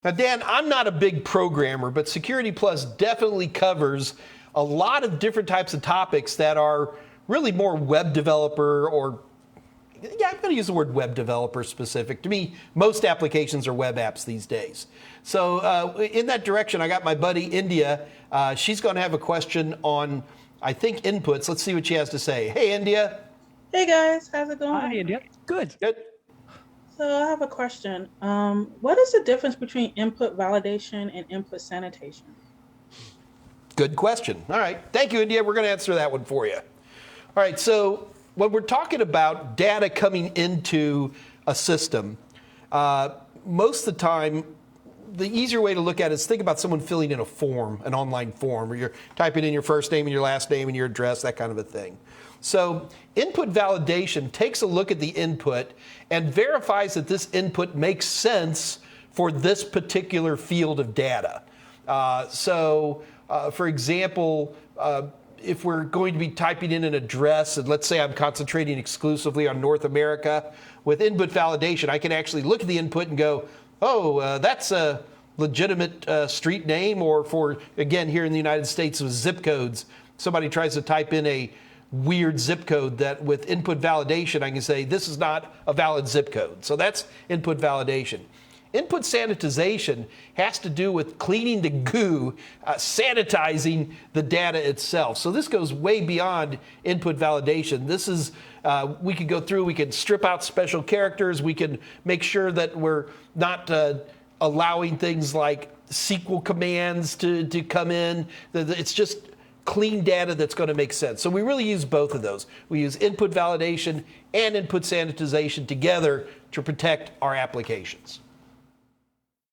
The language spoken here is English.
Now, Dan, I'm not a big programmer, but Security Plus definitely covers a lot of different types of topics that are really more web developer or, yeah, I'm going to use the word web developer specific. To me, most applications are web apps these days. So in that direction, I got my buddy India. She's going to have a question on, I think, inputs. Let's see what she has to say. Hey, India. Hey guys, how's it going? Hi, India. Good. Good. So I have a question. What is the difference between input validation and input sanitation? Good question. All right. Thank you, India. We're going to answer that one for you. All right. So when we're talking about data coming into a system, most of the time, the easier way to look at it is think about someone filling in a form, an online form, where you're typing in your first name and your last name and your address, that kind of a thing. So input validation takes a look at the input and verifies that this input makes sense for this particular field of data. For example, if we're going to be typing in an address, and let's say I'm concentrating exclusively on North America, with input validation, I can actually look at the input and go, oh, that's a legitimate street name, or for, again, here in the United States with zip codes, somebody tries to type in a weird zip code that with input validation, I can say this is not a valid zip code. So that's input validation. Input sanitization has to do with cleaning the goo, sanitizing the data itself. So this goes way beyond input validation. This is, we can go through, we can strip out special characters, we can make sure that we're not allowing things like SQL commands to come in. It's just clean data that's going to make sense. So we really use both of those. We use input validation and input sanitization together to protect our applications.